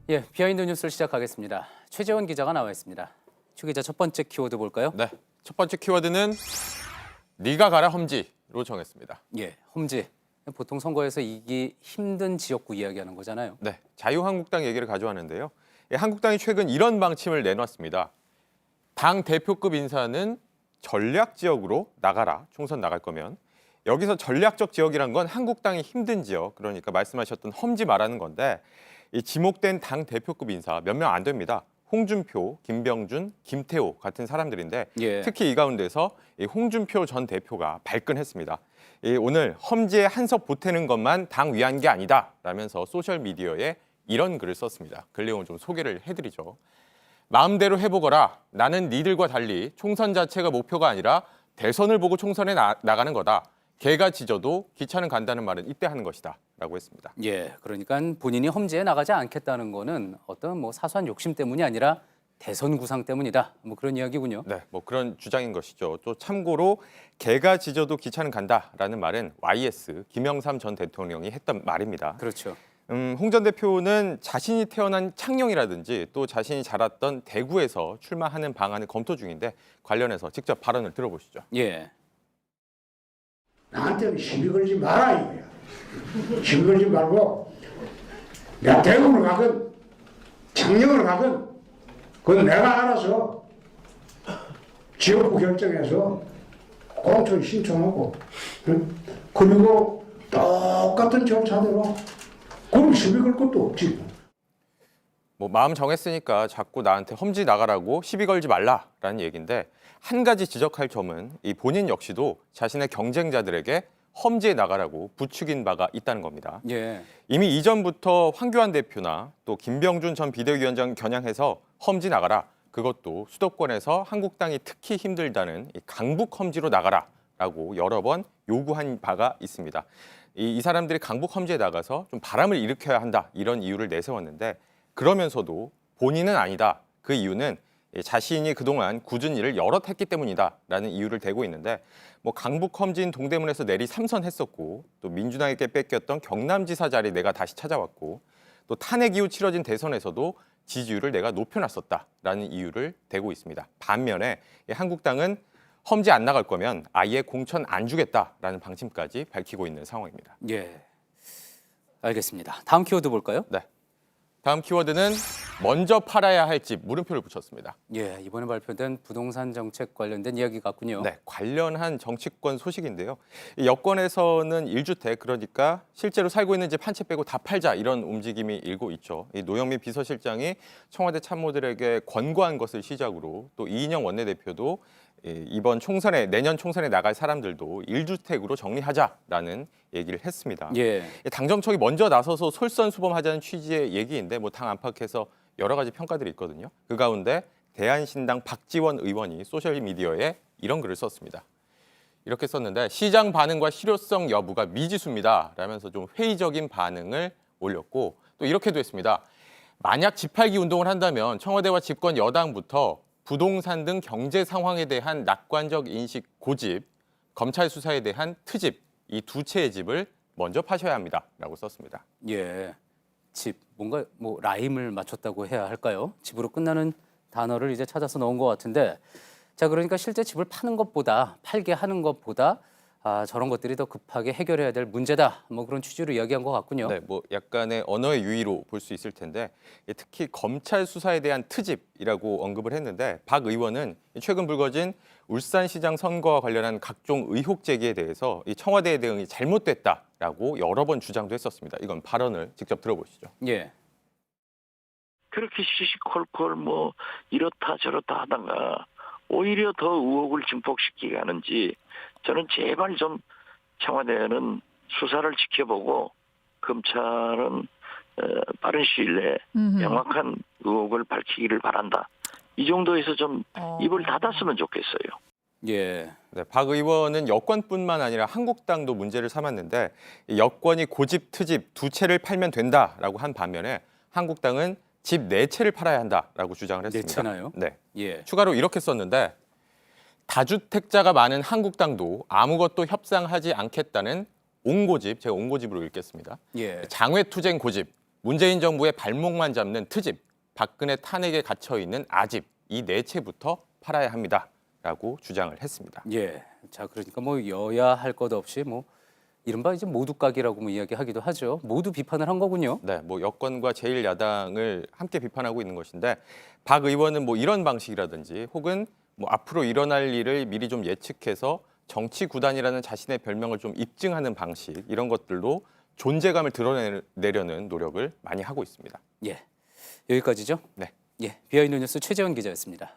예, 비하인드 뉴스를 시작하겠습니다. 최재원 기자가 나와 있습니다. 최 기자, 첫 번째 키워드 볼까요? 네, 첫 번째 키워드는 네가 가라 험지로 정했습니다. 예, 험지. 보통 선거에서 이기기 힘든 지역구 이야기하는 거잖아요. 네, 자유한국당 얘기를 가져왔는데요. 한국당이 최근 이런 방침을 내놨습니다. 당 대표급 인사는 전략 지역으로 나가라. 총선 나갈 거면. 여기서 전략적 지역이란 건 한국당이 힘든 지역, 그러니까 말씀하셨던 험지 말하는 건데 이 지목된 당 대표급 인사 몇 명 안 됩니다. 홍준표, 김병준, 김태호 같은 사람들인데 예. 특히 이 가운데서 이 홍준표 전 대표가 발끈했습니다. 오늘 험지에 한석 보태는 것만 당 위한 게 아니다 라면서 소셜미디어에 이런 글을 썼습니다. 글 내용을 좀 소개를 해드리죠. 마음대로 해보거라. 나는 니들과 달리 총선 자체가 목표가 아니라 대선을 보고 총선에 나가는 거다. 개가 짖어도 기차는 간다는 말은 이때 하는 것이다 라고 했습니다. 예, 그러니까 본인이 험지에 나가지 않겠다는 거는 어떤 사소한 욕심 때문이 아니라 대선 구상 때문이다. 그런 이야기군요. 네, 그런 주장인 것이죠. 또 참고로 개가 짖어도 기차는 간다라는 말은 YS 김영삼 전 대통령이 했던 말입니다. 그렇죠. 홍 전 대표는 자신이 태어난 창녕이라든지 또 자신이 자랐던 대구에서 출마하는 방안을 검토 중인데 관련해서 직접 발언을 들어보시죠. 예. 나한테는 시비 걸지 마라 이거야. 시비 걸지 말고 내가 대구를 가든 창녕을 가든 그건 내가 알아서 지역구 결정해서 공천 신청하고 그리고 똑같은 절차대로 그럼 시비 걸 것도 없지. 마음 정했으니까 자꾸 나한테 험지 나가라고 시비 걸지 말라라는 얘기인데 한 가지 지적할 점은 이 본인 역시도 자신의 경쟁자들에게 험지에 나가라고 부추긴 바가 있다는 겁니다. 예. 이미 이전부터 황교안 대표나 또 김병준 전 비대위원장 겨냥해서 험지 나가라. 그것도 수도권에서 한국당이 특히 힘들다는 이 강북 험지로 나가라라고 여러 번 요구한 바가 있습니다. 이 사람들이 강북 험지에 나가서 좀 바람을 일으켜야 한다 이런 이유를 내세웠는데 그러면서도 본인은 아니다. 그 이유는 자신이 그동안 굳은 일을 여럿 했기 때문이다라는 이유를 대고 있는데 강북 험지인 동대문에서 내리 3선 했었고 또 민주당에게 뺏겼던 경남지사 자리 내가 다시 찾아왔고 또 탄핵 이후 치러진 대선에서도 지지율을 내가 높여놨었다라는 이유를 대고 있습니다. 반면에 한국당은 험지 안 나갈 거면 아예 공천 안 주겠다라는 방침까지 밝히고 있는 상황입니다. 예. 알겠습니다. 다음 키워드 볼까요? 네. 다음 키워드는 먼저 팔아야 할 집 물음표를 붙였습니다. 예, 이번에 발표된 부동산 정책 관련된 이야기 같군요. 네, 관련한 정치권 소식인데요. 이 여권에서는 1주택 그러니까 실제로 살고 있는 집 한 채 빼고 다 팔자 이런 움직임이 일고 있죠. 이 노영민 비서실장이 청와대 참모들에게 권고한 것을 시작으로 또 이인영 원내대표도 이번 총선에 내년 총선에 나갈 사람들도 1주택으로 정리하자라는 얘기를 했습니다. 예. 당 정책이 먼저 나서서 솔선수범하자는 취지의 얘기인데 당 안팎에서 여러 가지 평가들이 있거든요. 그 가운데 대한신당 박지원 의원이 소셜미디어에 이런 글을 썼습니다. 이렇게 썼는데 시장 반응과 실효성 여부가 미지수입니다. 라면서 좀 회의적인 반응을 올렸고 또 이렇게도 했습니다. 만약 집 팔기 운동을 한다면 청와대와 집권 여당부터 부동산 등 경제 상황에 대한 낙관적 인식 고집, 검찰 수사에 대한 트집, 이 두 채의 집을 먼저 파셔야 합니다. 라고 썼습니다. 예. 집, 뭔가 라임을 맞췄다고 해야 할까요? 집으로 끝나는 단어를 이제 찾아서 넣은 것 같은데, 자, 그러니까 실제 집을 파는 것보다, 팔게 하는 것보다 저런 것들이 더 급하게 해결해야 될 문제다. 그런 취지로 이야기한 것 같군요. 네, 약간의 언어의 유의로 볼 수 있을 텐데 특히 검찰 수사에 대한 트집이라고 언급을 했는데 박 의원은 최근 불거진 울산시장 선거와 관련한 각종 의혹 제기에 대해서 이 청와대의 대응이 잘못됐다라고 여러 번 주장도 했었습니다. 이건 발언을 직접 들어보시죠. 예. 그렇게 시시콜콜 이렇다 저렇다 하다가 오히려 더 의혹을 증폭시키게 하는지 저는 제발 좀 청와대는 수사를 지켜보고 검찰은 빠른 시일 내에 명확한 의혹을 밝히기를 바란다. 이 정도에서 좀 입을 닫았으면 좋겠어요. 예. 네, 박 의원은 여권뿐만 아니라 한국당도 문제를 삼았는데 여권이 고집, 트집 두 채를 팔면 된다라고 한 반면에 한국당은 집 네 채를 팔아야 한다라고 주장을 했습니다. 네 채나요? 네. 예. 추가로 이렇게 썼는데 다주택자가 많은 한국당도 아무것도 협상하지 않겠다는 옹고집, 제가 옹고집으로 읽겠습니다. 예. 장외투쟁 고집, 문재인 정부의 발목만 잡는 트집, 박근혜 탄핵에 갇혀 있는 아집 이 네 채부터 팔아야 합니다라고 주장을 했습니다. 예. 자, 그러니까 뭐 여야 할 것 없이 뭐 이른바 이제 모두각이라고 뭐 이야기하기도 하죠. 모두 비판을 한 거군요. 네, 뭐 여권과 제1야당을 함께 비판하고 있는 것인데 박 의원은 뭐 이런 방식이라든지 혹은 뭐 앞으로 일어날 일을 미리 좀 예측해서 정치 구단이라는 자신의 별명을 좀 입증하는 방식 이런 것들로 존재감을 드러내려는 노력을 많이 하고 있습니다. 예. 여기까지죠? 네. 예. 비하인드 뉴스 최재원 기자였습니다.